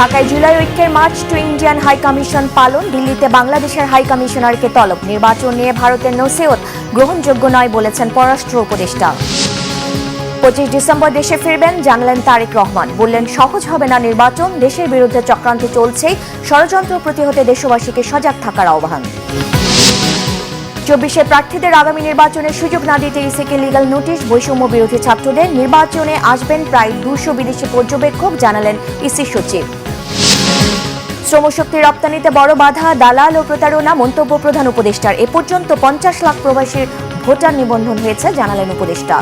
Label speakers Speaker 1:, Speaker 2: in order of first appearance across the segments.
Speaker 1: ঢাকায় জুলাই ঐক্যের march to Indian high commission পালন, দিল্লিতে বাংলাদেশের হাই কমিশনারকে তলব। নির্বাচন নিয়ে ভারতের নসিহত গ্রহণযোগ্য নয় বলেছেন পররাষ্ট্র উপদেষ্টা। 25 ডিসেম্বর দেশে ফিরবেন জানালেন তারেক রহমান। বললেন, সহজ হবে না নির্বাচন, দেশের বিরুদ্ধে চক্রান্ত চলছেই, ষড়যন্ত্র প্রতিহতে দেশবাসীকে সজাগ থাকার আহ্বান। 24 প্রার্থীদের আগামী নির্বাচনের সুযোগ না দিতে ইসিকে লিগ্যাল নোটিশ, বৈষম্য বিরোধী ছাত্রদের। নির্বাচনে আসবেন প্রায় 200 বিদেশি পর্যবেক্ষক, জানালেন ইসি সচিব। শ্রমশক্তি রপ্তানিতে বড় বাধা, দালাল ও প্রতারণা, মন্তব্য প্রধান উপদেষ্টার। এ পর্যন্ত 50 লাখ প্রবাসীর ভোটার নিবন্ধন হয়েছে, জানালেন উপদেষ্টা।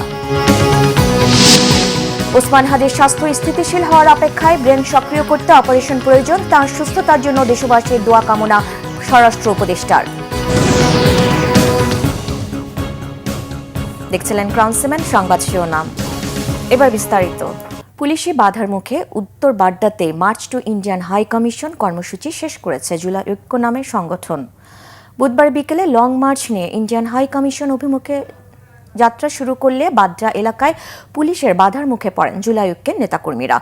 Speaker 1: ওসমান হাদির স্বাস্থ্য স্থিতিশীল হওয়ার অপেক্ষায়, ব্রেন সক্রিয় করতে অপারেশন প্রয়োজন, তার সুস্থতার জন্য দেশবাসীর দোয়া কামনা স্বরাষ্ট্র উপদেষ্টার। দেখছিলেন ক্রাউন সিমেন্ট সংবাদ শিরোনাম, এবার বিস্তারিত। পুলিশি বাধার মুখে উত্তর বাড্ডাতে march to Indian high commission কর্মসূচি শেষ করেছে জুলাই ঐক্য নামের সংগঠন। বুধবার বিকেলে লং মার্চ নিয়ে ইন্ডিয়ান হাই কমিশন অভিমুখে যাত্রা শুরু করলে বাড্ডা এলাকায় পুলিশের বাধার মুখে পড়েন জুলাই ঐক্যের নেতাকর্মীরা।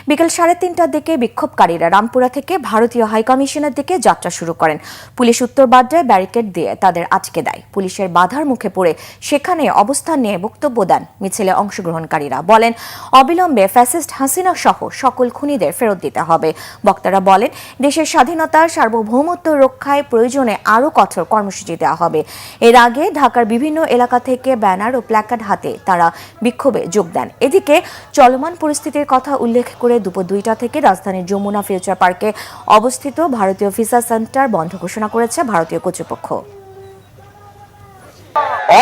Speaker 1: বিকেল 3:30টার দিকে বিক্ষোভকারীরা রামপুরা থেকে ভারতীয় হাইকমিশনের দিকে যাত্রা শুরু করেন। পুলিশ উত্তর বাড্ডায় ব্যারিকেড দিয়ে তাদের আটকে দেয়। পুলিশের বাধার মুখে পড়ে সেখানে অবস্থান নিয়ে বক্তব্য দেন মিছিলে অংশগ্রহণকারীরা। বলেন, অবিলম্বে ফ্যাসিস্ট হাসিনা সহ সকল খুনিদের ফেরত দিতে হবে। বক্তারা বলেন, দেশের স্বাধীনতার সার্বভৌমত্ব রক্ষায় প্রয়োজনে আরও কঠোর কর্মসূচি দেওয়া হবে। এর আগে ঢাকার বিভিন্ন এলাকা থেকে ব্যানার ও প্ল্যাকার্ড হাতে তারা বিক্ষোভে যোগ দেন। এদিকে চলমান পরিস্থিতির কথা উল্লেখ করে দুপুর 2টা থেকে রাজধানীর যমুনা ফিউচার পার্কে অবস্থিত ভারতীয় ভিসা সেন্টার বন্ধ ঘোষণা করেছে ভারতীয় কর্তৃপক্ষ।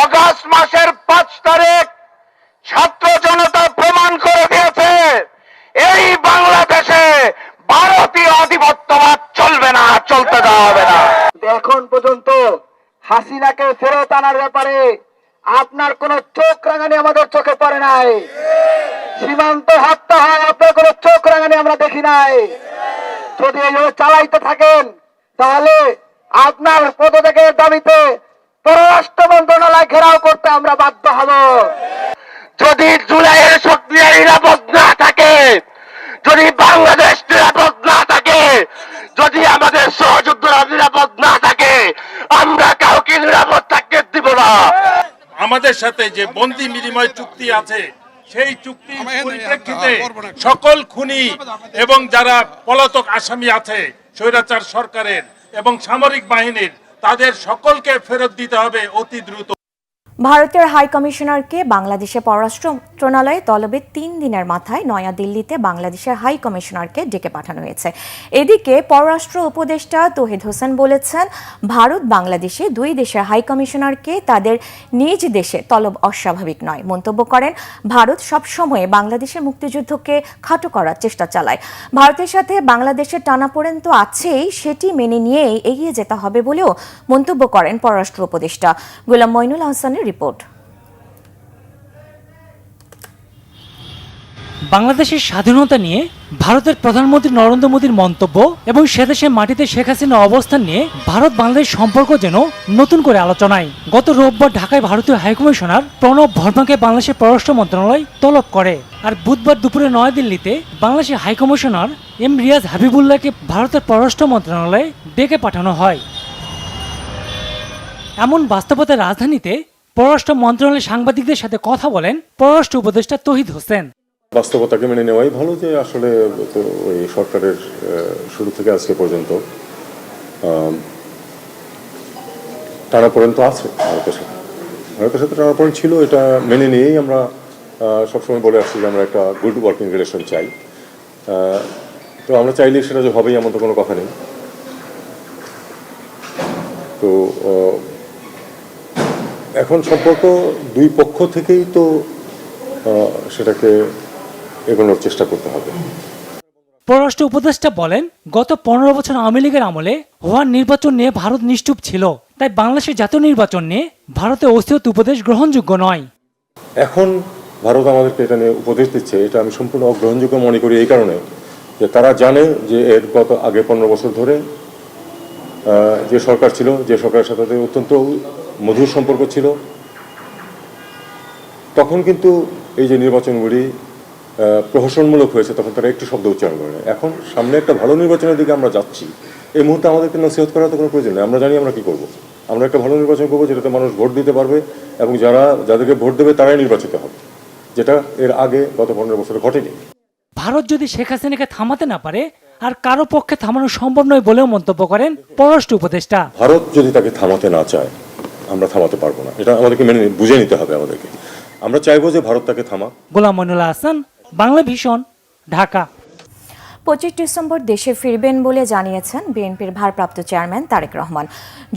Speaker 2: অগাস্ট মাসের 5 তারিখ ছাত্র জনতা প্রমাণ করে দিয়েছে, এই বাংলাদেশে ভারতীয় আধিপত্যবাদ চলবে না, চলতে দেওয়া হবে না। এখন পর্যন্ত হাসিনাকে ফেরত আনার ব্যাপারে আপনার কোন চোখ রাঙানি আমাদের চোখে পড়ে নাই। সীমান্ত হত্যা হয়, আপনার কোন চোখ রাঙানি আমরা দেখি নাই। যদি এইভাবে চালাইতে থাকেন তাহলে আপনার পদত্যাগের দাবিতে পররাষ্ট্র মন্ত্রণালয় ঘেরাও করতে আমরা বাধ্য হব। যদি জুলাইয়ের সক্রিয় নিরাপদ না থাকে, যদি বাংলাদেশ নিরাপদ না থাকে, যদি আমাদের সহযোদ্ধারা নিরাপদ না থাকে, আমরা কাউকে নিরাপদ থাকতে দিব না।
Speaker 3: আমাদের সাথে যে বন্দি বিনিময় চুক্তি আছে, সেই চুক্তির পরিপ্রেক্ষিতে সকল খুনি এবং যারা পলাতক আসামি আছে স্বৈরাচার সরকারের এবং সামরিক বাহিনীর, তাদের সকলকে ফেরত দিতে হবে অতি দ্রুত।
Speaker 1: ভারতের হাই কমিশনারকে বাংলাদেশে পররাষ্ট্র মন্ত্রণালয়ে তলবে 3 দিনের মাথায় নয়াদিল্লিতে বাংলাদেশের হাই কমিশনারকে ডেকে পাঠানো হয়েছে। এদিকে পররাষ্ট্র উপদেষ্টা তৌহিদ হোসেন বলেছেন, ভারত বাংলাদেশে 2 দেশের হাই কমিশনারকে তাদের নিজ দেশে তলব অস্বাভাবিক নয়। মন্তব্য করেন, ভারত সবসময় বাংলাদেশের মুক্তিযুদ্ধকে খাটো করার চেষ্টা চালায়। ভারতের সাথে বাংলাদেশের টানাপোড়েন তো আছেই, সেটি মেনে নিয়েই এগিয়ে যেতে হবে বলেও মন্তব্য করেন পররাষ্ট্র উপদেষ্টা। গোলাম মইনুল হাসানের রিপোর্ট।
Speaker 4: বাংলাদেশের স্বাধীনতা নিয়ে ভারতের প্রধানমন্ত্রী নরেন্দ্র মোদীর মন্তব্য এবং সেদেশের মাটিতে শেখ হাসিনার অবস্থান নিয়ে ভারত বাংলাদেশ সম্পর্ক যেন নতুন করে আলোচনায়। গত রোববার ঢাকায় ভারতীয় হাইকমিশনার প্রণব ভার্মাকে বাংলাদেশের পররাষ্ট্র মন্ত্রণালয় তলব করে। আর বুধবার দুপুরে নয়াদিল্লিতে বাংলাদেশের হাইকমিশনার এম রিয়াজ হাবিবুল্লাহকে ভারতের পররাষ্ট্র মন্ত্রণালয়ে ডেকে পাঠানো হয়। এমন বাস্তবতার রাজধানীতে পররাষ্ট্র মন্ত্রণালয়ের সাংবাদিকদের সাথে কথা বলেন পররাষ্ট্র উপদেষ্টা তৌহিদ হোসেন।
Speaker 5: বাস্তবতাকে মেনে নেওয়াই ভালো যে আসলে ওই সরকারের শুরু থেকে আজকে পর্যন্ত টানাপোড়েন তো আছে ভারতের সাথে টানাপোড়েন ছিল, এটা মেনে নিয়েই আমরা সবসময় বলে আসছি যে আমরা একটা গুড ওয়ার্কিং রিলেশন চাই। তো আমরা চাইলে সেটা যে হবেই এমন তো কোনো কথা নেই। তো এখন সম্পর্ক 2 পক্ষ থেকেই তো সেটাকে এগোনোর চেষ্টা করতে হবে।
Speaker 4: পররাষ্ট্র উপদেষ্টা বলেন, গত 15 বছর আওয়ামী লীগের আমলে হওয়ার নির্বাচন নিয়ে ভারত নিশ্চুপ ছিল, তাই বাংলাদেশের জাতীয় নির্বাচন নিয়ে ভারতের অস্থিরতা উপদেশ গ্রহণযোগ্য নয়।
Speaker 5: এখন ভারত আমাদেরকে এটা নিয়ে উপদেশ দিচ্ছে, এটা আমি সম্পূর্ণ অগ্রহণযোগ্য মনে করি এই কারণে যে তারা জানে যে এর গত আগে 15 বছর ধরে যে সরকার ছিল, যে সরকারের সাথে অত্যন্ত মধুর সম্পর্ক ছিল, তখন কিন্তু এই যে নির্বাচনগুলি প্রহসনমূলক হয়েছে তখন তারা একটু শব্দ উচ্চারণ করে না। এখন সামনে একটা ভালো নির্বাচনের দিকে আমরা যাচ্ছি, এই মুহূর্তে আমাদেরকে নসিহত করার তো কোনো প্রয়োজন নেই। আমরা জানি আমরা কি করব। আমরা একটা ভালো নির্বাচন করবো যেটাতে মানুষ ভোট দিতে পারবে এবং যাদেরকে ভোট দেবে তারাই নির্বাচিত হবে, যেটা এর আগে গত 15 বছরে ঘটেনি।
Speaker 4: ভারত যদি শেখ হাসিনাকে থামাতে না পারে আর কারো পক্ষে থামানো সম্ভব নয় বলেও মন্তব্য করেন পররাষ্ট্র উপদেষ্টা।
Speaker 5: ভারত যদি তাকে থামাতে না চায় আমরা থামাতে পারবো না, এটা আমাদেরকে বুঝে নিতে হবে। আমাদেরকে আমরা চাইবো যে ভারত তাকে থামাক।
Speaker 4: গোলাম মইনুল হাসান, বাংলা ভিশন, ঢাকা।
Speaker 1: 25 ডিসেম্বর দেশে ফিরবেন বলে জানিয়েছেন বিএনপির ভারপ্রাপ্ত চেয়ারম্যান তারেক রহমান।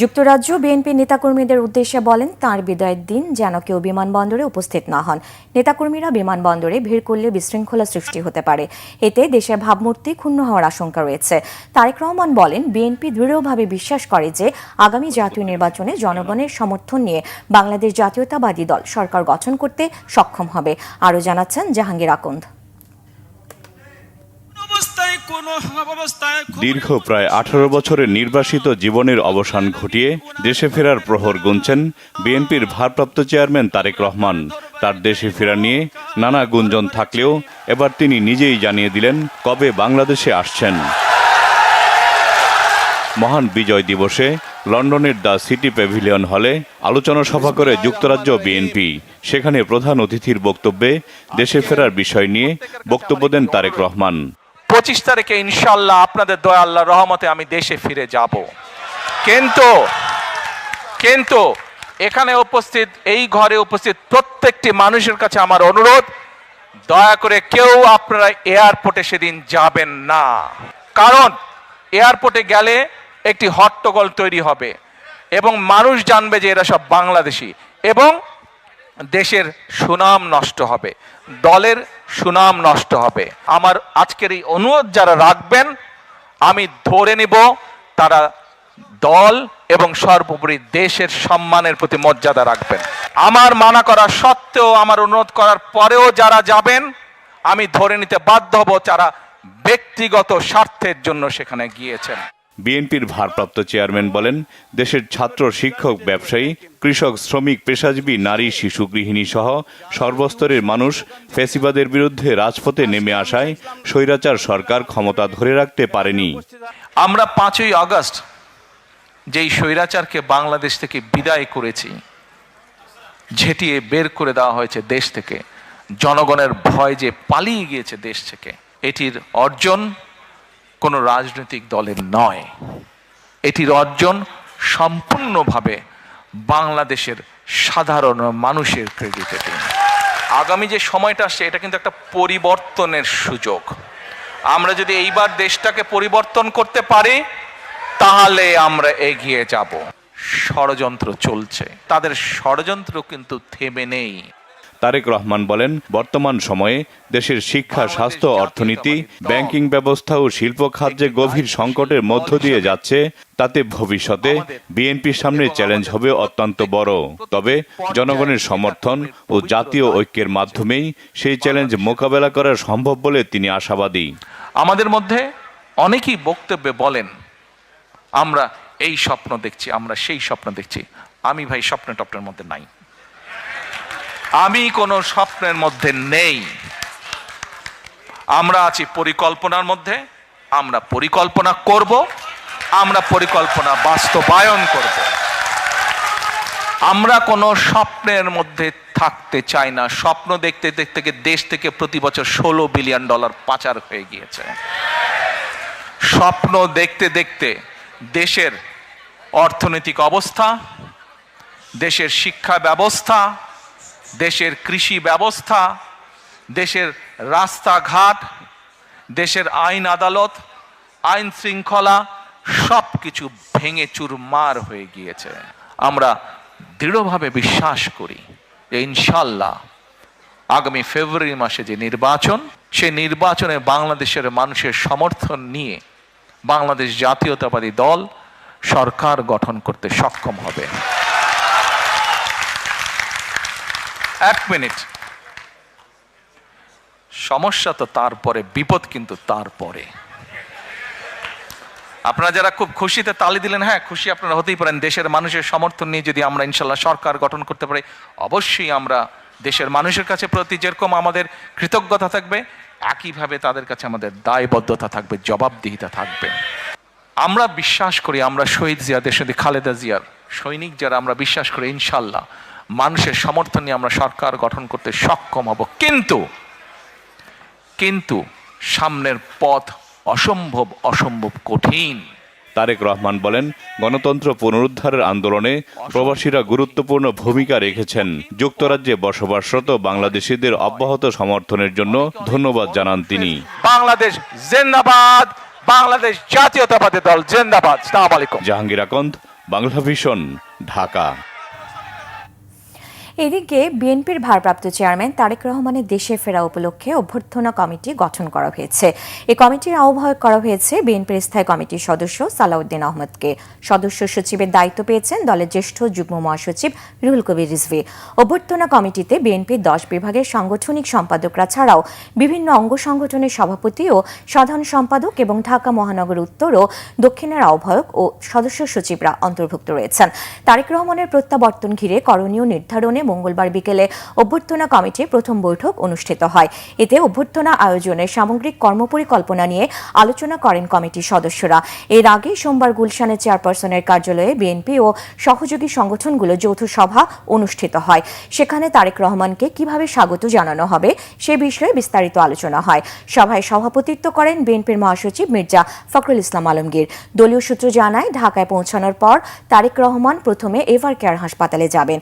Speaker 1: যুক্তরাজ্য বিএনপির নেতাকর্মীদের উদ্দেশ্যে বলেন, তাঁর বিদায়ের দিন যেন কেউ বিমানবন্দরে উপস্থিত না হন। নেতাকর্মীরা বিমানবন্দরে ভিড় করলে বিশৃঙ্খলা সৃষ্টি হতে পারে, এতে দেশের ভাবমূর্তি ক্ষুণ্ণ হওয়ার আশঙ্কা রয়েছে। তারেক রহমান বলেন, বিএনপি দৃঢ়ভাবে বিশ্বাস করে যে আগামী জাতীয় নির্বাচনে জনগণের সমর্থন নিয়ে বাংলাদেশ জাতীয়তাবাদী দল সরকার গঠন করতে সক্ষম হবে। আরও জানাচ্ছেন জাহাঙ্গীর আকন্দ।
Speaker 6: দীর্ঘ প্রায় 18 বছরের নির্বাসিত জীবনের অবসান ঘটিয়ে দেশে ফেরার প্রহর গুনছেন বিএনপির ভারপ্রাপ্ত চেয়ারম্যান তারেক রহমান। তার দেশে ফেরা নিয়ে নানা গুঞ্জন থাকলেও এবার তিনি নিজেই জানিয়ে দিলেন কবে বাংলাদেশে আসছেন। মহান বিজয় দিবসে লন্ডনের দ্য সিটি প্যাভিলিয়ন হলে আলোচনা সভা করে যুক্তরাজ্য বিএনপি। সেখানে প্রধান অতিথির বক্তব্যে দেশে ফেরার বিষয় নিয়ে বক্তব্য দেন তারেক রহমান।
Speaker 7: 25 তারিখে ইনশাআল্লাহ আপনাদের দয়া আল্লাহর রহমতে আমি দেশে ফিরে যাব। কিন্তু এখানে উপস্থিত, এই ঘরে উপস্থিত প্রত্যেকটি মানুষের কাছে আমার অনুরোধ, দয়া করে কেউ আপনারা এয়ারপোর্টে সেদিন যাবেন না। কারণ এয়ারপোর্টে গেলে একটি হট্টগোল তৈরি হবে এবং মানুষ জানবে যে এরা সব বাংলাদেশি এবং দেশের সুনাম নষ্ট হবে, দলের সুনাম নষ্ট হবে। আমার আজকের এই অনুরোধ যারা রাখবেন, আমি ধরে নিব তারা দল এবং সর্বোপরি দেশের সম্মানের প্রতি মর্যাদা রাখবেন। আমার মানা করা সত্ত্বেও, আমার অনুরোধ করার পরেও যারা যাবেন, আমি ধরে নিতে বাধ্য হব যারা ব্যক্তিগত স্বার্থের জন্য সেখানে গিয়েছেন।
Speaker 6: বিএনপির ভারপ্রাপ্ত চেয়ারম্যান বলেন, দেশের ছাত্র, শিক্ষক, ব্যবসায়ী, কৃষক, শ্রমিক, পেশাজীবী, নারী, শিশু, গৃহিণী সহ সর্বস্তরের মানুষ ফ্যাসিবাদের বিরুদ্ধে রাজপথে নেমে আসায় স্বৈরাচার সরকার ক্ষমতা ধরে রাখতে পারেনি।
Speaker 7: আমরা 5ই আগস্ট যেই স্বৈরাচারকে বাংলাদেশ থেকে বিদায় করেছি, ঝেঁটিয়ে বের করে দেওয়া হয়েছে দেশ থেকে, জনগণের ভয় যে পালিয়ে গিয়েছে দেশ থেকে, এটির অর্জন কোনো রাজনৈতিক দলের নয়, এটির অর্জন সম্পূর্ণভাবে বাংলাদেশের সাধারণ মানুষের ক্রেডিটে। আগামী যে সময়টা আসছে এটা কিন্তু একটা পরিবর্তনের সুযোগ। আমরা যদি এইবার দেশটাকে পরিবর্তন করতে পারি তাহলে আমরা এগিয়ে যাব। ষড়যন্ত্র চলছে, তাদের ষড়যন্ত্র কিন্তু থেমে নেই।
Speaker 6: তারেক রহমান বলেন, বর্তমান সময়ে দেশের শিক্ষা, স্বাস্থ্য, অর্থনীতি, ব্যাংকিং ব্যবস্থা ও শিল্প খাত যে গভীর সংকটের মধ্য দিয়ে যাচ্ছে, তাতে ভবিষ্যতে বিএনপির সামনে চ্যালেঞ্জ হবে অত্যন্ত বড়। তবে জনগণের সমর্থন ও জাতীয় ঐক্যের মাধ্যমেই সেই চ্যালেঞ্জ মোকাবেলা করা সম্ভব বলে তিনি আশাবাদী।
Speaker 7: আমাদের মধ্যে অনেকেই বক্তব্যে বলেন, আমরা এই স্বপ্ন দেখছি, আমরা সেই স্বপ্ন দেখছি। আমি ভাই স্বপ্ন টপ্নের মধ্যে নাই, আমি কোনো স্বপ্নের মধ্যে নেই। আমরা আছি পরিকল্পনার মধ্যে। আমরা পরিকল্পনা করব, আমরা পরিকল্পনা বাস্তবায়ন করব। আমরা কোনো স্বপ্নের মধ্যে থাকতে চাই না। স্বপ্ন দেখতে দেখতে দেশ থেকে প্রতি বছর $16 বিলিয়ন পাচার হয়ে গিয়েছে। স্বপ্ন দেখতে দেখতে দেশের অর্থনৈতিক অবস্থা, দেশের শিক্ষা ব্যবস্থা, দেশের কৃষি ব্যবস্থা, দেশের রাস্তাঘাট, দেশের আইন আদালত, আইন শৃঙ্খলা সব কিছু ভেঙে চুরমার হয়ে গিয়েছে। আমরা দৃঢ়ভাবে বিশ্বাস করি যে ইনশাল্লাহ আগামী ফেব্রুয়ারি মাসে যে নির্বাচন, সেই নির্বাচনে বাংলাদেশের মানুষের সমর্থন নিয়ে বাংলাদেশ জাতীয়তাবাদী দল সরকার গঠন করতে সক্ষম হবে। এক মিনিট, সমস্যা তো তারপরে, বিপদ কিন্তু তারপরে। আপনারা যারা খুব খুশিতে তালি দিলেন, হ্যাঁ খুশি আপনারা হতেই পারেন। দেশের মানুষের সমর্থন নিয়ে যদি আমরা ইনশাল্লাহ সরকার গঠন করতে পারি, অবশ্যই আমরা দেশের মানুষের কাছে প্রতি যেরকম আমাদের কৃতজ্ঞতা থাকবে, একইভাবে তাদের কাছে আমাদের দায়বদ্ধতা থাকবে, জবাবদিহিতা থাকবে। আমরা বিশ্বাস করি, আমরা শহীদ জিয়া, দেশনেত্রী খালেদা জিয়ার সৈনিক যারা, আমরা বিশ্বাস করি ইনশাল্লাহ মানুষের সমর্থন নিয়ে আমরা সরকার গঠন করতে সক্ষম হব। কিন্তু সামনের পথ অসম্ভব কঠিন।
Speaker 6: তারেক রহমান বলেন, গণতন্ত্র পুনরুদ্ধারের আন্দোলনে প্রবাসীরা গুরুত্বপূর্ণ ভূমিকা রেখেছেন। যুক্তরাজ্যে বসবাসরত বাংলাদেশিদের অব্যাহত সমর্থনের জন্য ধন্যবাদ জানান তিনি।
Speaker 7: বাংলাদেশ জিন্দাবাদ, বাংলাদেশ জাতীয়তাবাদী দল জিন্দাবাদ। আসসালামু আলাইকুম।
Speaker 6: জাহাঙ্গীর আকন্দ, বাংলা ভিশন, ঢাকা।
Speaker 1: এদিকে বিএনপির ভারপ্রাপ্ত চেয়ারম্যান তারেক রহমানের দেশে ফেরা উপলক্ষে অভ্যর্থনা কমিটি গঠন করা হয়েছে। এই কমিটির আহ্বায়ক করা হয়েছে বিএনপির স্থায়ী কমিটির সদস্য সালাউদ্দিন আহমদকে। সদস্য সচিবের দায়িত্ব পেয়েছেন দলের জ্যেষ্ঠ যুগ্ম মহাসচিব রুহুল কবির রিজভী। অভ্যর্থনা কমিটিতে বিএনপির 10 বিভাগের সাংগঠনিক সম্পাদকরা ছাড়াও বিভিন্ন অঙ্গ সংগঠনের সভাপতি ও সাধারণ সম্পাদক এবং ঢাকা মহানগর উত্তর ও দক্ষিণের আহ্বায়ক ও সদস্য সচিবরা অন্তর্ভুক্ত রয়েছেন। তারেক রহমানের প্রত্যাবর্তন ঘিরে করণীয় নির্ধারণে মঙ্গলবার বিকেলে অভ্যর্থনা কমিটির প্রথম বৈঠক অনুষ্ঠিত হয়। এতে অভ্যর্থনা আয়োজনের সামগ্রিক কর্মপরিকল্পনা নিয়ে আলোচনা করেন কমিটির সদস্যরা। এর আগে সোমবার গুলশানের চেয়ারপারসনের কার্যালয়ে বিএনপি ও সহযোগী সংগঠনগুলো যৌথ সভা অনুষ্ঠিত হয়। সেখানে তারেক রহমানকে কিভাবে স্বাগত জানানো হবে সে বিষয়ে বিস্তারিত আলোচনা হয়। সভায় সভাপতিত্ব করেন বিএনপির মহাসচিব মির্জা ফখরুল ইসলাম আলমগীর। দলীয় সূত্র জানায়, ঢাকায় পৌঁছানোর পর তারেক রহমান প্রথমে এভার কেয়ার হাসপাতালে যাবেন,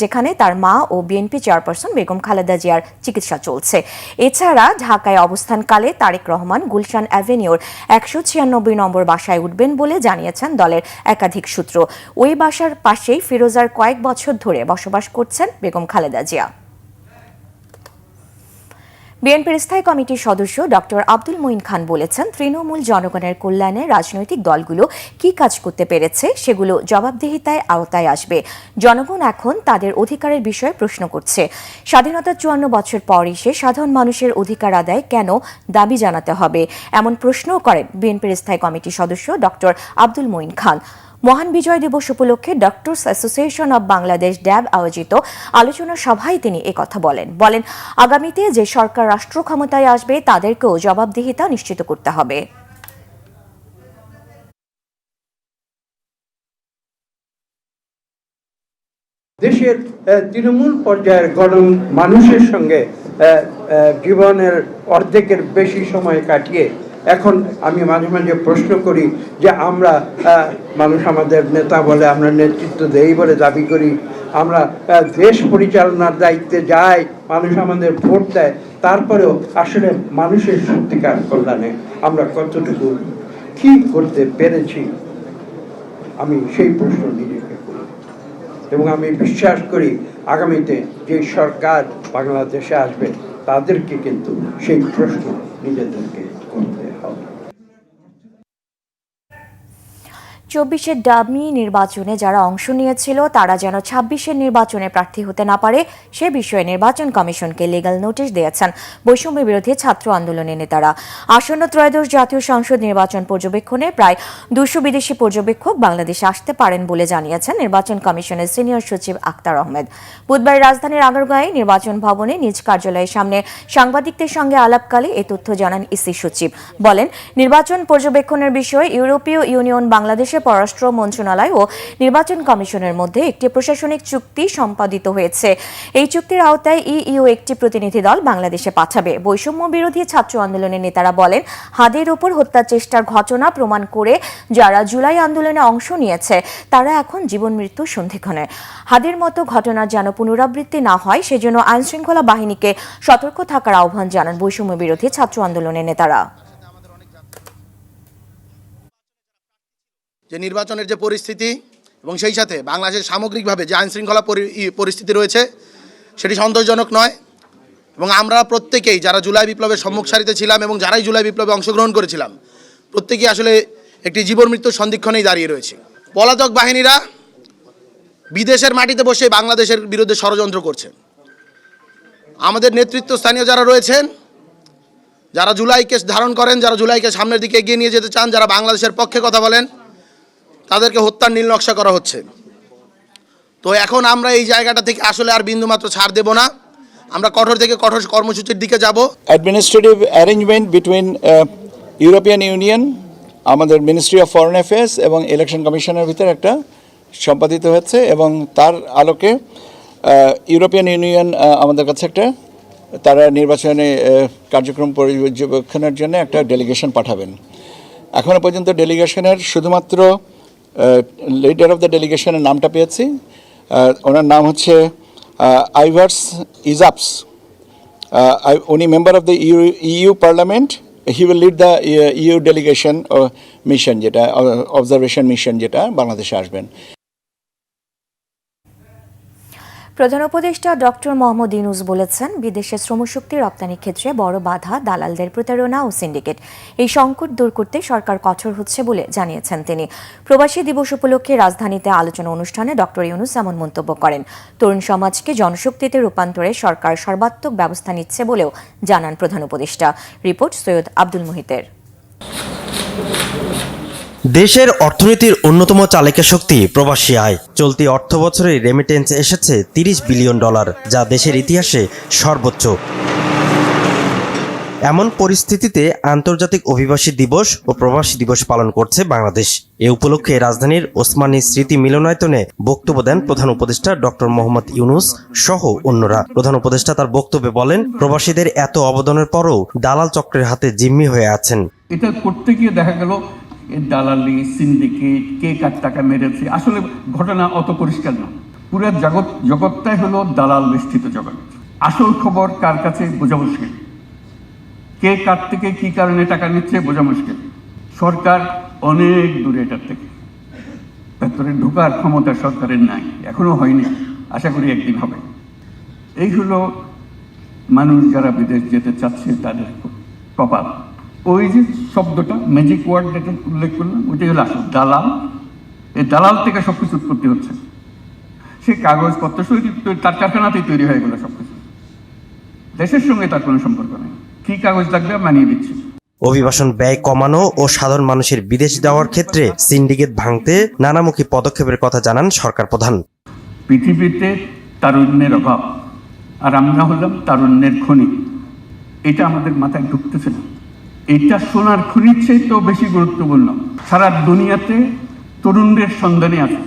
Speaker 1: যেখানে তার মা ও বিএনপি চেয়ারপারসন বেগম খালেদা জিয়ার চিকিৎসা চলছে। এছাড়া ঢাকায় অবস্থানকালে তারেক রহমান গুলশান অ্যাভিনিউর 196 নম্বর বাসায় উঠবেন বলে জানিয়েছেন দলের একাধিক সূত্র। ওই বাসার পাশেই ফিরোজার কয়েক বছর ধরে বসবাস করছেন বেগম খালেদা জিয়া। বিএনপির স্থায়ী কমিটির সদস্য ডক্টর আব্দুল মঈন খান বলেছেন, তৃণমূল জনগণের কল্যাণে রাজনৈতিক দলগুলো কি কাজ করতে পেরেছে সেগুলো জবাবদিহিতায় আওতায় আসবে। জনগণ এখন তাদের অধিকারের বিষয়ে প্রশ্ন করছে। স্বাধীনতার 54 বছর পর এসে সাধারণ মানুষের অধিকার আদায় কেন দাবি জানাতে হবে, এমন প্রশ্নও করেন বিএনপির স্থায়ী কমিটির সদস্য ডক্টর আব্দুল মঈন খান। মহান বিজয় দিবস উপলক্ষে ডক্টরস অ্যাসোসিয়েশন অব বাংলাদেশ ড্যাব আয়োজিত আলোচনা সভায় তিনি একথা বলেন আগামীতে যে সরকার রাষ্ট্র ক্ষমতায় আসবে তাদেরকেও জবাবদিহিতা নিশ্চিত করতে হবে।
Speaker 8: দেশের তৃণমূল পর্যায়ের মানুষের সঙ্গে জীবনের অর্ধেকের বেশি সময় কাটিয়ে এখন আমি মাঝে মাঝে প্রশ্ন করি যে আমরা মানুষ আমাদের নেতা বলে, আমরা নেতৃত্ব দেই বলে দাবি করি, আমরা দেশ পরিচালনার দায়িত্বে যাই, মানুষ আমাদের ভোট দেয়, তারপরেও আসলে মানুষের সত্যিকার কল্যাণে আমরা কতটুকু কি করতে পেরেছি, আমি সেই প্রশ্ন নিজেকে করি। এবং আমি বিশ্বাস করি আগামীতে যে সরকার বাংলাদেশে আসবে তাদেরকে কিন্তু সেই প্রশ্ন নিজেদেরকে করতে হবে।
Speaker 1: 24-এর ডামি নির্বাচনে যারা অংশ নিয়েছিল তারা যেন 26-এর নির্বাচনে প্রার্থী হতে না পারে সে বিষয়ে নির্বাচন কমিশনকে লিগ্যাল নোটিশ দিয়েছেন বৈষম্য বিরোধী ছাত্র আন্দোলনের নেতারা। আসন্ন ত্রয়োদশ জাতীয় সংসদ নির্বাচন পর্যবেক্ষণে প্রায় 200 বিদেশি পর্যবেক্ষক বাংলাদেশে আসতে পারেন বলে জানিয়েছেন নির্বাচন কমিশনের সিনিয়র সচিব আক্তার আহমেদ। বুধবার রাজধানীর আগারগাঁয়ে নির্বাচন ভবনে নিজ কার্যালয়ের সামনে সাংবাদিকদের সঙ্গে আলাপকালে এই তথ্য জানান ইসি সচিব। বলেন, নির্বাচন পর্যবেক্ষণের বিষয়ে ইউরোপীয় ইউনিয়ন বাংলাদেশের পররাষ্ট্র মন্ত্রণালয় ও নির্বাচন কমিশনের মধ্যে একটি প্রশাসনিক চুক্তি সম্পাদিত হয়েছে। এই চুক্তির আওতায় ইইউ একটি প্রতিনিধি দল বাংলাদেশে পাঠাবে। বৈষম্য বিরোধী ছাত্র আন্দোলনের নেতারা বলেন, হাদির উপর হত্যা চেষ্টার ঘটনা প্রমাণ করে যারা জুলাই আন্দোলনে অংশ নিয়েছে তারা এখন জীবন মৃত্যুর সন্ধিক্ষণে। হাদির মতো ঘটনার যেন পুনরাবৃত্তি না হয় সেজন্য আইনশৃঙ্খলা বাহিনীকে সতর্ক থাকার আহ্বান জানান বৈষম্য বিরোধী ছাত্র আন্দোলনের নেতারা।
Speaker 9: যে নির্বাচনের যে পরিস্থিতি এবং সেই সাথে বাংলাদেশের সামগ্রিকভাবে যে আইনশৃঙ্খলা পরিস্থিতি রয়েছে সেটি সন্তোষজনক নয়। এবং আমরা প্রত্যেকেই যারা জুলাই বিপ্লবের সম্মুখ সারিতে ছিলাম এবং যারাই জুলাই বিপ্লবে অংশগ্রহণ করেছিলাম প্রত্যেকেই আসলে একটি জীবন মৃত্যুর সন্ধিক্ষণেই দাঁড়িয়ে রয়েছে। পলাতক বাহিনীরা বিদেশের মাটিতে বসে বাংলাদেশের বিরুদ্ধে ষড়যন্ত্র করছে। আমাদের নেতৃত্বস্থানীয় যারা রয়েছেন, যারা জুলাইকে ধারণ করেন, যারা জুলাইকে সামনের দিকে এগিয়ে নিয়ে যেতে চান, যারা বাংলাদেশের পক্ষে কথা বলেন, তাদেরকে হত্যার নীল নকশা করা হচ্ছে। তো এখন আমরা এই জায়গাটা থেকে আসলে আর বিন্দুমাত্র ছাড় দেব না, আমরা কঠোর থেকে কঠোর কর্মসূচির দিকে যাব।
Speaker 10: Administrative arrangement between European union, আমাদের মিনিস্ট্রি অফ ফরেন অ্যাফেয়ার্স এবং ইলেকশন কমিশনের ভিতরে একটা সম্পাদিত হয়েছে, এবং তার আলোকে ইউরোপিয়ান ইউনিয়ন আমাদের কাছে একটা, তারা নির্বাচনে কার্যক্রম পর্যবেক্ষণের জন্য একটা ডেলিগেশন পাঠাবেন। এখনও পর্যন্ত ডেলিগেশনের শুধুমাত্র লিডার অফ দ্য ডেলিগেশনের নামটা পেয়েছি, ওনার নাম হচ্ছে আইভার্স ইজাপস। উনি member of the EU parliament, he will lead the EU delegation mission, যেটা অবজারভেশন মিশন, যেটা বাংলাদেশে আসবেন।
Speaker 1: প্রধান উপদেষ্টা ডক্টর মোহাম্মদ ইউনূস বলেছেন, বিদেশে শ্রমশক্তি রপ্তানির ক্ষেত্রে বড় বাধা দালালদের প্রতারণা ও সিন্ডিকেট। এই সংকট দূর করতে সরকার কঠোর হচ্ছে বলে জানিয়েছেন তিনি। প্রবাসী দিবস উপলক্ষে রাজধানীতে আলোচনা অনুষ্ঠানে ডক্টর ইউনূস এমন মন্তব্য করেন। তরুণ সমাজকে জনশক্তিতে রূপান্তরে সরকার সর্বাত্মক ব্যবস্থা নিচ্ছে বলেও জানান প্রধান উপদেষ্টা। রিপোর্ট সৈয়দ আব্দুল মুহিতের।
Speaker 11: দেশের অর্থনীতির অন্যতম চালিকা শক্তি প্রবাসী আয়। চলতি অর্থবছরে রেমিটেন্স এসেছে $30 বিলিয়ন, যা দেশের ইতিহাসে সর্বোচ্চ। এমন পরিস্থিতিতে আন্তর্জাতিক অভিবাসী দিবস ও প্রবাসী দিবস পালন করছে বাংলাদেশ। এ উপলক্ষে রাজধানীর ওসমানী স্মৃতি মিলনায়তনে বক্তব্য দেন প্রধান উপদেষ্টা ডক্টর মোহাম্মদ ইউনূস সহ অন্যরা। প্রধান উপদেষ্টা তার বক্তব্যে বলেন, প্রবাসীদের এত অবদানের পরও দালাল চক্রের হাতে জিম্মি হয়ে আছেন।
Speaker 12: এটা করতে গিয়ে দেখা গেল দালালি, সিন্ডিকেট, কে কার টাকা মেরেছে, আসলে ঘটনা অত পরিষ্কার না। পুরো জগৎটাই হলো দালাল বেষ্টিত জগৎ। আসল খবর কার কাছে বোঝা মুশকিল, কে কার থেকে কি কারণে টাকা নিচ্ছে বোঝা মুশকিল। সরকার অনেক দূরে এটার থেকে, ভেতরে ঢোকার ক্ষমতা সরকারের নাই, এখনো হয়নি, আশা করি একদিন হবে। এই হলো মানুষ যারা বিদেশ যেতে চাচ্ছে তাদের কপাল। ওই যে শব্দটা, ম্যাজিক ওয়ার্ড যেটা উল্লেখ করলাম, ওইটাই হলো আসল দালাল। এই দালাল থেকে সবকিছু উৎপত্তি হচ্ছে। সে কাগজপত্র তার কারখানাতেই তৈরি হয়ে গেল সবকিছু, দেশের সঙ্গে তার কোনো সম্পর্ক নেই। কি কাগজ লাগবে মানিয়ে দিচ্ছি।
Speaker 11: অভিবাসন ব্যয় কমানো ও সাধারণ মানুষের বিদেশ যাওয়ার ক্ষেত্রে সিন্ডিকেট ভাঙতে নানামুখী পদক্ষেপের কথা জানান সরকার প্রধান।
Speaker 12: পৃথিবীতে তারুণ্যের অভাব, আর আমরা হলাম তারুণ্যের খনি। এটা আমাদের মাথায় ঢুকতেছে না। এটা সোনার খনির চেয়ে তো বেশি গুরুত্বপূর্ণ। সারা দুনিয়াতে তরুণদের সন্ধানে আছে।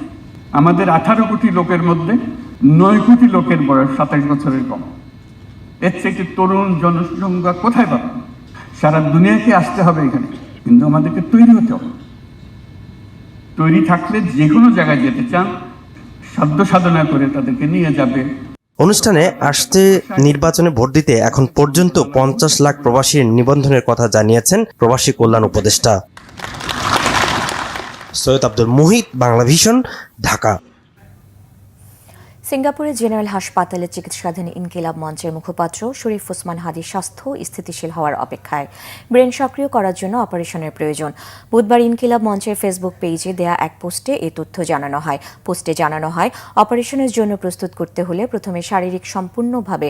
Speaker 12: আমাদের 18 কোটি লোকের মধ্যে 9 কোটি লোকের বয়স 27 বছরের কম। এর থেকে তরুণ জনসংখ্যা কোথায় পাবে? সারা দুনিয়াকে আসতে হবে এখানে, কিন্তু আমাদেরকে তৈরি হতে হবে। তৈরি থাকলে যে কোনো জায়গায় যেতে চান, সাধ্য সাধনা করে তাদেরকে নিয়ে যাবে।
Speaker 11: অনুষ্ঠানে আসছে নির্বাচনে ভোট দিতে এখন পর্যন্ত 50 লাখ প্রবাসীর নিবন্ধনের কথা জানিয়েছেন প্রবাসী কল্যাণ উপদেষ্টা। সৈয়দ আব্দুল মুহিত, বাংলা ভিশন, ঢাকা।
Speaker 1: সিঙ্গাপুরের জেনারেল হাসপাতালে চিকিৎসাধীন ইনকিলাব মঞ্চের মুখপাত্র শরীফ ওসমান হাদির স্বাস্থ্য স্থিতিশীল হওয়ার অপেক্ষায়। ব্রেন সক্রিয় করার জন্য অপারেশনের প্রয়োজন। বুধবার ইনকিলাব মঞ্চের ফেসবুক পেজে দেয়া এক পোস্টে এ তথ্য জানানো হয়। পোস্টে জানানো হয়, অপারেশনের জন্য প্রস্তুত করতে হলে প্রথমে শারীরিক সম্পূর্ণভাবে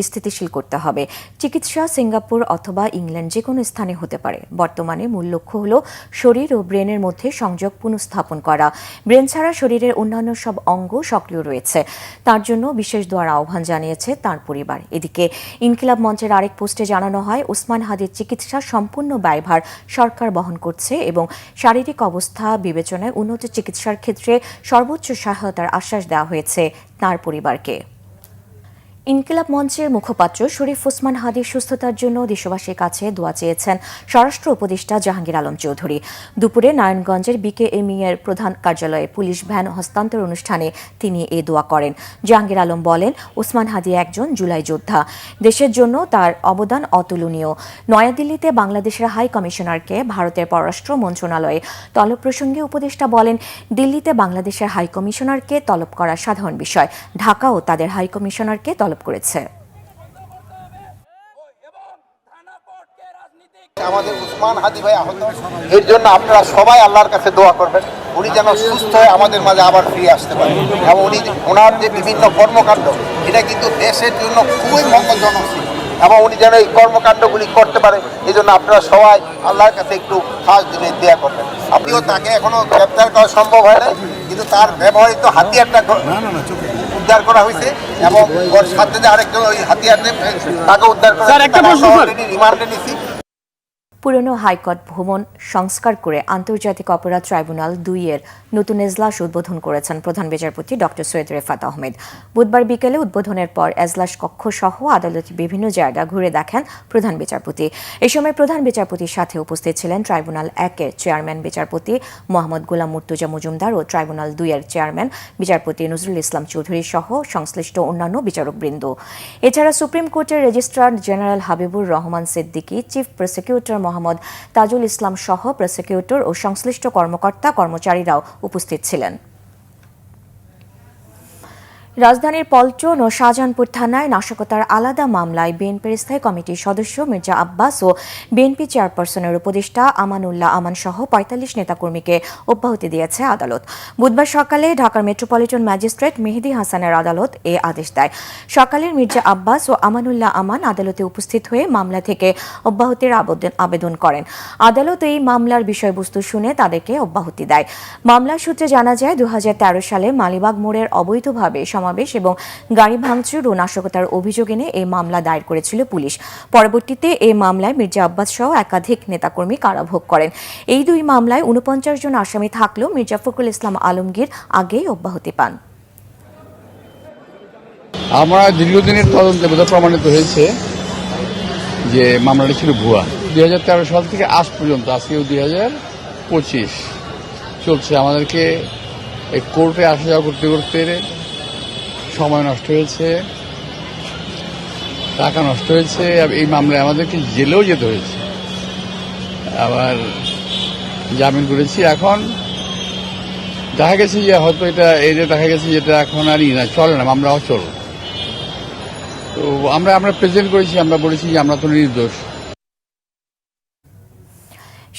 Speaker 1: স্থিতিশীল করতে হবে। চিকিৎসা সিঙ্গাপুর অথবা ইংল্যান্ড যে কোনো স্থানে হতে পারে। বর্তমানে মূল লক্ষ্য হল শরীর ও ব্রেনের মধ্যে সংযোগ পুনঃস্থাপন করা। ব্রেন ছাড়া শরীরের অন্যান্য সব অঙ্গ সক্রিয় রয়েছে। তার জন্য বিশেষ দোয়ার আহ্বান জানিয়েছে তার পরিবার। এদিকে ইনকিলাব মঞ্চের আরেক পোস্টে জানানো হয়, ওসমান হাদির চিকিৎসা সম্পূর্ণ ব্যয়ভার সরকার বহন করছে এবং শারীরিক অবস্থা বিবেচনায় উন্নত চিকিৎসার ক্ষেত্রে সর্বোচ্চ সহায়তার আশ্বাস দেওয়া হয়েছে তার পরিবারকে। ইনকিলাব মঞ্চের মুখপাত্র শরীফ ওসমান হাদির সুস্থতার জন্য দেশবাসীর কাছে দোয়া চেয়েছেন স্বরাষ্ট্র উপদেষ্টা জাহাঙ্গীর আলম চৌধুরী। দুপুরে নারায়ণগঞ্জের বিকেএমই এর প্রধান কার্যালয়ে পুলিশ ভ্যান হস্তান্তর অনুষ্ঠানে তিনি এ দোয়া করেন। জাহাঙ্গীর আলম বলেন, ওসমান হাদি একজন জুলাই যোদ্ধা। দেশের জন্য তার অবদান অতুলনীয়। নয়াদিল্লিতে বাংলাদেশের হাই কমিশনারকে ভারতের পররাষ্ট্র মন্ত্রণালয়ে তলব প্রসঙ্গে উপদেষ্টা বলেন, দিল্লিতে বাংলাদেশের হাই কমিশনারকে তলব করা সাধারণ বিষয়। ঢাকাও তাদের হাই কমিশনারকে তলব করেছে।
Speaker 2: আমাদের ওসমান হাদি ভাই আহত, এর জন্য আপনারা সবাই আল্লাহর কাছে দোয়া করবেন, উনি যেন সুস্থ হয়ে আমাদের মাঝে আবার ফিরে আসতে পারেন। এবং ওনার যে বিভিন্ন কর্মকাণ্ড, এটা কিন্তু দেশের জন্য খুবই মঙ্গলজনক ছিল। এবং উনি যেন এই কর্মকাণ্ডগুলি করতে পারে। এই জন্য আপনারা সবাই আল্লাহর কাছে একটু খাস দিনে দেয়া করবেন। আপনিও তাকে এখনো গ্রেপ্তার করা সম্ভব হয় না, কিন্তু তার ব্যবহৃত হাতিয়ারটা উদ্ধার করা হয়েছে এবং ওর সাথে যে আরেকজন ওই হাতিয়ার তাকে উদ্ধার করা রিমান্ডে নিছি।
Speaker 1: পুরনো হাইকোর্ট ভবন সংস্কার করে আন্তর্জাতিক অপরাধ ট্রাইব্যুনাল 2 এর নতুন এজলাস উদ্বোধন করেছেন প্রধান বিচারপতি ডক্টর সৈয়দ রেফাত আহমেদ। বুধবার বিকেলে উদ্বোধনের পর এজলাস কক্ষ সহ আদালতের বিভিন্ন জায়গা ঘুরে দেখেন প্রধান বিচারপতি। এই সময় প্রধান বিচারপতির সাথে উপস্থিত ছিলেন ট্রাইব্যুনাল 1 এর চেয়ারম্যান বিচারপতি মোহাম্মদ গোলাম মুর্তজা মজুমদার ও ট্রাইব্যুনাল 2 এর চেয়ারম্যান বিচারপতি নজরুল ইসলাম চৌধুরী সহ সংশ্লিষ্ট অন্যান্য বিচারকবৃন্দ। এছাড়া সুপ্রিম কোর্টের registrar general Habibur Rahman Siddiqui, chief prosecutor Mohammad Tajul Islam সহ প্রসিকিউটর ও সংশ্লিষ্ট কর্মকর্তা কর্মচারীরাও উপস্থিত ছিলেন। রাজধানীর পল্টন ও শাহজাহানপুর থানায় নাশকতার আলাদা মামলায় বিএনপির স্থায়ী কমিটির সদস্য মির্জা আব্বাস ও বিএনপি চেয়ারপারসনের উপদেষ্টা আমানুল্লাহ আমান সহ ৪৫ নেতাকর্মীকে অব্যাহতি দিয়েছে আদালত। বুধবার সকালে ঢাকার মেট্রোপলিটন ম্যাজিস্ট্রেট মেহেদী হাসানের আদালত এ আদেশ দেয়। সকালে মির্জা আব্বাস ও আমানুল্লাহ আমান আদালতে উপস্থিত হয়ে মামলা থেকে অব্যাহতির আবেদন করেন। আদালত এই মামলার বিষয়বস্তু শুনে তাদেরকে অব্যাহতি দেয়। মামলার সূত্রে জানা যায় ২০১৩ সালে মালিবাগ মোড়ের অবৈধভাবে সমাবেশ এবং গাড়ি ভাঙচুর ও নাশকতার অভিযোগ এনে এই মামলা দায়ের করেছিল পুলিশ। পরবর্তীতে এই মামলায় মির্জা আব্বাস সহ একাধিক নেতাকর্মী কারাভোগ করেন। এই 2 মামলায় ৪৯ জন আসামি থাকলেও মির্জা ফখরুল ইসলাম আলমগীর আগেই অব্যাহতি পান।
Speaker 12: আমরা দীর্ঘদিনের তদন্তে প্রমাণিত হয়েছে যে মামলাটি ছিল ভুয়া। ২০১৩ সাল থেকে আজ পর্যন্ত, আজকেও ২০২৫ চলছে, আমাদেরকে এই কোর্টে আসা যাওয়া করতে করতে সময় নষ্ট হয়েছে, টাকা নষ্ট হয়েছে। এই মামলায় আমাদেরকে জেলেও যেতে হয়েছে, আবার জামিন করেছি। এখন দেখা গেছে যে হয়তো এটা দেখা গেছে যেটা এখন আর না চলে না, মামলা অচল। তো আমরা প্রেজেন্ট করেছি, আমরা বলেছি যে আমরা তো নির্দোষ।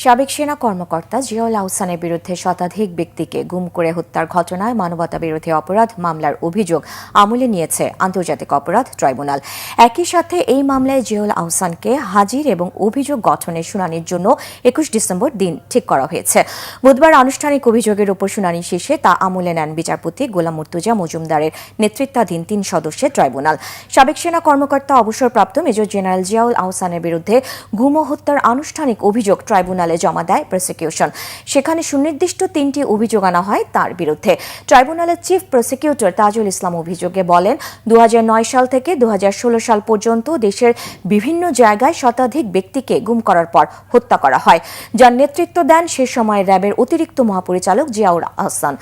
Speaker 1: সাবেক সেনা কর্মকর্তা জিয়াউল আহসানের বিরুদ্ধে শতাধিক ব্যক্তিকে গুম করে হত্যার ঘটনায় মানবতাবিরোধী অপরাধ মামলার অভিযোগ আমলে নিয়েছে আন্তর্জাতিক অপরাধ ট্রাইব্যুনাল। একই সাথে এই মামলায় জিয়াউল আহসানকে হাজির এবং অভিযোগ গঠনের শুনানির জন্য ২১ ডিসেম্বর দিন ঠিক করা হয়েছে। বুধবার আনুষ্ঠানিক অভিযোগের উপর শুনানি শেষে তা আমলে নেন বিচারপতি গোলাম মুর্তজা মজুমদারের নেতৃত্বাধীন ৩ সদস্যের ট্রাইব্যুনাল। সাবেক সেনা কর্মকর্তা অবসরপ্রাপ্ত মেজর জেনারেল জিয়াউল আহসানের বিরুদ্ধে গুম ও হত্যার আনুষ্ঠানিক অভিযোগ ট্রাইব্যুনাল জমা দেয় প্রসিকিউশন। সেখানে সুনির্দিষ্ট 3টি অভিযোগ আনা হয় তার বিরুদ্ধে। ট্রাইব্যুনালের চিফ প্রসিকিউটর তাজুল ইসলাম অভিযোগে বলেন, ২০০৯ সাল থেকে ২০১৬ সাল পর্যন্ত দেশের বিভিন্ন জায়গায় শতাধিক ব্যক্তিকে গুম করার পর হত্যা করা হয়, যার নেতৃত্ব দেন সে সময় র্যাবের অতিরিক্ত মহাপরিচালক জিয়াউল আহসান।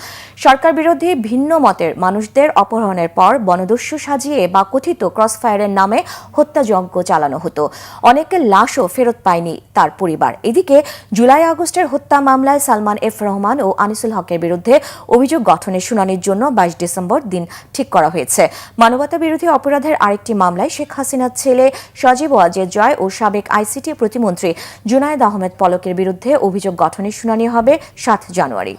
Speaker 1: সরকার বিরোধী ভিন্ন মতের মানুষদের অপহরণের পর বনদস্যু সাজিয়ে বা কথিত ক্রসফায়ারের নামে হত্যাযজ্ঞ চালানো হতো। অনেকের লাশও ফেরত পায়নি তার পরিবার। এদিকে জুলাই আগস্টের হত্যা মামলায় সালমান এফ রহমান ও আনিসুল হকের বিরুদ্ধে অভিযোগ গঠনের শুনানির জন্য ২২ ডিসেম্বর দিন ঠিক করা হয়েছে। মানবতাবিরোধী অপরাধের আরেকটি মামলায় শেখ হাসিনার ছেলে সজীব ওয়াজেদ জয় ও সাবেক আইসিটি প্রতিমন্ত্রী জুনায়েদ আহমেদ পলকের বিরুদ্ধে অভিযোগ গঠনের শুনানি হবে ৭ জানুয়ারি।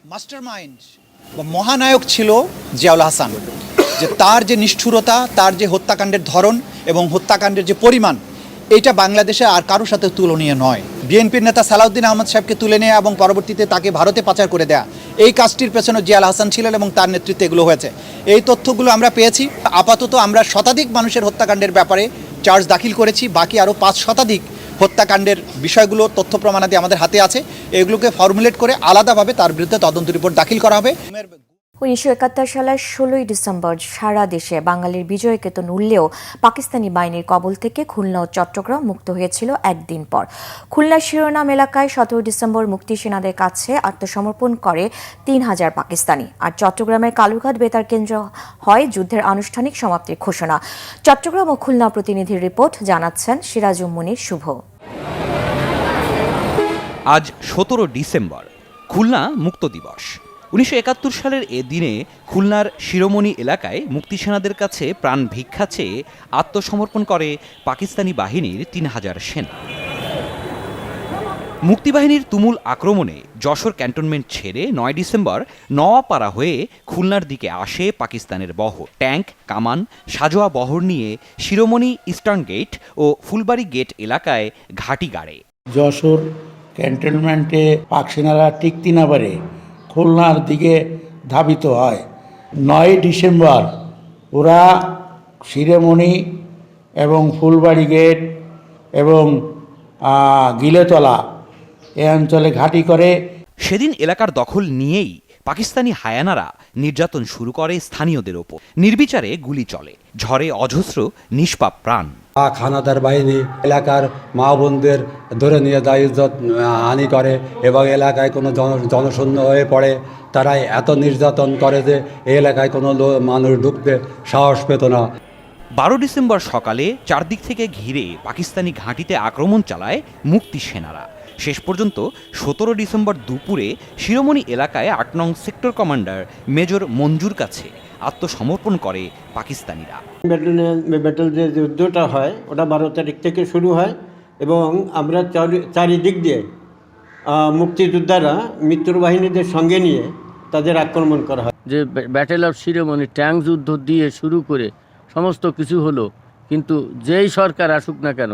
Speaker 13: মাস্টারমাইন্ড বা মহানায়ক ছিল জিয়াউল আহসান, যে তার যে নিষ্ঠুরতা, তার যে হত্যাকাণ্ডের ধরন এবং হত্যাকাণ্ডের যে পরিমাণ, এটা বাংলাদেশে আর কারোর সাথে তুলনীয় নয়। বিএনপির নেতা সালাউদ্দিন আহমদ সাহেবকে তুলে নেওয়া এবং পরবর্তীতে তাকে ভারতে পাচার করে দেয়া, এই কাজটির পেছনে জিয়াউল আহসান ছিলেন এবং তার নেতৃত্বে এগুলো হয়েছে। এই তথ্যগুলো আমরা পেয়েছি। আপাতত আমরা শতাধিক মানুষের হত্যাকাণ্ডের ব্যাপারে চার্জ দাখিল করেছি। বাকি আরও ৫ শতাধিক হত্যাকাণ্ডের বিষয়গুলো তথ্য প্রমাণাদি আমাদের হাতে আছে। এগুলোকে ফর্মুলেট করে আলাদাভাবে তার বিরুদ্ধে তদন্ত রিপোর্ট দাখিল করা হবে।
Speaker 1: ১৯৭১ সালের ১৬ই ডিসেম্বর সারা দেশে বাঙালির বিজয় কেতন উঠলেও পাকিস্তানি বাহিনীর কবল থেকে খুলনা ও চট্টগ্রাম মুক্ত হয়েছিল একদিন পর। খুলনার শিরোনাম এলাকায় ১৭ ডিসেম্বর মুক্তি সেনাদের কাছে আত্মসমর্পণ করে ৩,০০০ পাকিস্তানি। আর চট্টগ্রামের কালুরঘাট বেতার কেন্দ্র হয় যুদ্ধের আনুষ্ঠানিক সমাপ্তির ঘোষণা। চট্টগ্রাম ও খুলনা প্রতিনিধির রিপোর্ট জানাচ্ছেন সিরাজুম মুনির শুভ।
Speaker 14: আজ ১৭ ডিসেম্বর, খুলনা মুক্ত দিবস। ১৯৭১ সালের এ দিনে খুলনার শিরোমণি এলাকায় মুক্তিসেনাদের কাছে প্রাণ ভিক্ষা চেয়ে আত্মসমর্পণ করে পাকিস্তানি বাহিনীর ৩,০০০ সেনা। মুক্তিবাহিনীর তুমুল আক্রমণে যশোর ক্যান্টনমেন্ট ছেড়ে ৯ ডিসেম্বর নওয়াপাড়া হয়ে খুলনার দিকে আসে পাকিস্তানের বহর। ট্যাঙ্ক, কামান, সাজোয়া বহর নিয়ে শিরোমণি ইস্টার্ন গেট ও ফুলবাড়ি গেট এলাকায় ঘাঁটি গাড়ে।
Speaker 15: যশোর ক্যান্টনমেন্টে পাক সেনারা টিকতে না পারে খুলনার দিকে ধাবিত হয়। ৯ ডিসেম্বর ওরা শিরোমণি এবং ফুলবাড়ি গেট এবং গিলেতলা এ অঞ্চলে ঘাঁটি করে।
Speaker 14: সেদিন এলাকার দখল নিয়েই পাকিস্তানি হায়ানারা নির্যাতন শুরু করে স্থানীয়দের ওপর। নির্বিচারে গুলি চলে, ঝরে অজস্র নিষ্পাপ প্রাণ।
Speaker 16: পাক হানাদার বাহিনী এলাকার মা বোনদের ধরে নিয়ে দায়িত্ব হানি করে এবং এলাকায় কোনো জনশূন্য হয়ে পড়ে। তারাই এত নির্যাতন করে যে এই এলাকায় কোনো মানুষ ঢুকতে সাহস পেত না।
Speaker 14: ১২ ডিসেম্বর সকালে চারদিক থেকে ঘিরে পাকিস্তানি ঘাঁটিতে আক্রমণ চালায় মুক্তি সেনারা। শেষ পর্যন্ত ১৭ ডিসেম্বর দুপুরে শিরোমণি এলাকায় ৮ নং সেক্টর কমান্ডার মেজর মঞ্জুর কাছে আত্মসমর্পণ করে পাকিস্তানিরা।
Speaker 8: ব্যাটেল যে যুদ্ধটা হয় ওটা ১২ তারিখ থেকে শুরু হয় এবং আমরা চারিদিক দিয়ে মুক্তিযোদ্ধারা মিত্র বাহিনীদের সঙ্গে নিয়ে তাদের আক্রমণ করা হয়।
Speaker 17: যে ব্যাটেল অফ শিরোমণি ট্যাঙ্ক যুদ্ধ দিয়ে শুরু করে সমস্ত কিছু হলো, কিন্তু যেই সরকার আসুক না কেন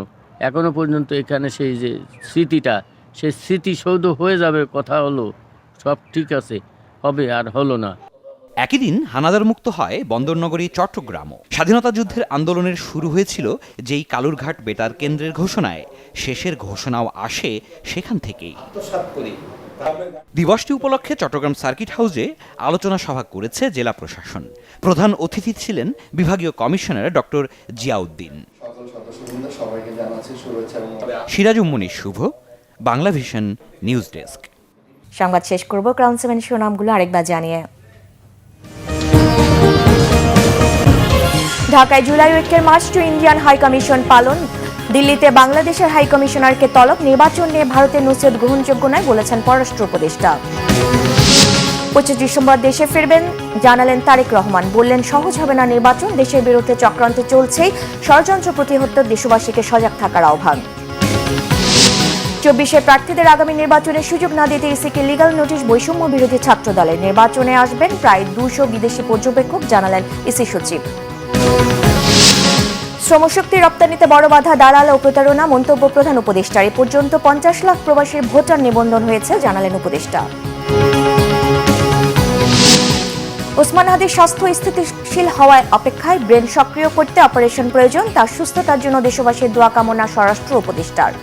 Speaker 17: এখনো পর্যন্ত এখানে সেই যে স্মৃতিটা, সেই স্মৃতিসৌধ হয়ে যাবে কথা হলো, সব ঠিক আছে, হবে আর হলো না।
Speaker 14: একই দিন হানাদার মুক্ত হয় বন্দরনগরী চট্টগ্রামও। স্বাধীনতা যুদ্ধের আন্দোলনের শুরু হয়েছিল যেই কালুরঘাট বেতার কেন্দ্রের ঘোষণায়, শেষের ঘোষণাও আসে সেখান থেকেই। দিবসটি উপলক্ষে চট্টগ্রাম সার্কিট হাউসে আলোচনা সভা করেছে জেলা প্রশাসন। প্রধান অতিথি ছিলেন বিভাগীয় কমিশনার ডক্টর জিয়াউদ্দিন। সিরাজুম্মনি শুভ, বাংলা ভিশন নিউজ ডেস্ক।
Speaker 1: সংবাদ শেষ করব ক্রাউন 7 শিরোনামগুলো আরেকবার জানিয়ে। ঢাকায় জুলাই ঐক্যের march to Indian high commission পালন। দিল্লিতে বাংলাদেশের হাই কমিশনারকে তলব। নির্বাচন নিয়ে ভারতের নসিহত গ্রহণযোগ্য নয় বলেছেন পররাষ্ট্র উপদেষ্টা। 25 ডিসেম্বর দেশে ফিরবেন জানালেন তারেক রহমান। বললেন সহজ হবে না নির্বাচন, দেশের বিরুদ্ধে চক্রান্ত চলছেই, ষড়যন্ত্র প্রতিহত, দেশবাসীকে সজাগ থাকার আহ্বান। 24-এ প্রার্থীদের আগামী নির্বাচনের সুযোগ না দিতে ইসিকে লিগ্যাল নোটিশ বৈষম্য বিরোধী ছাত্র দলের। নির্বাচনে আসবেন প্রায় 200 বিদেশি পর্যবেক্ষক জানালেন ইসি সচিব। শ্রমশক্তি রপ্তানিতে বড় বাধা দালাল ও প্রতারণা মন্তব্য প্রধান উপদেষ্টার। এ পর্যন্ত 50 লাখ প্রবাসীর ভোটার নিবন্ধন হয়েছে জানালেন উপদেষ্টা। ওসমান হাদির স্বাস্থ্য স্থিতিশীল হওয়ায় অপেক্ষায়, ব্রেন সক্রিয় করতে অপারেশন প্রয়োজন, তার সুস্থতার জন্য দেশবাসীর দোয়া কামনা স্বরাষ্ট্র উপদেষ্টার।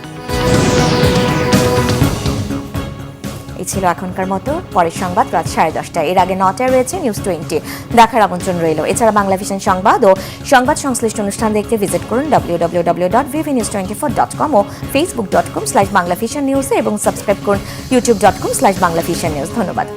Speaker 1: এই ছিল এখনকার মতো। পরের সংবাদ রাত 10:30টায়। এর আগে 9টায় রয়েছে নিউজ 20। দেখার আমন্ত্রণ রইল। এছাড়া বাংলা ভিশন সংবাদ ও সংবাদ সংশ্লিষ্ট অনুষ্ঠান দেখতে ভিজিট করুন www.vvnews24.com ও facebook.com/banglavisionnews এবং সাবস্ক্রাইব করুন youtube.com/banglavisionnews। ধন্যবাদ।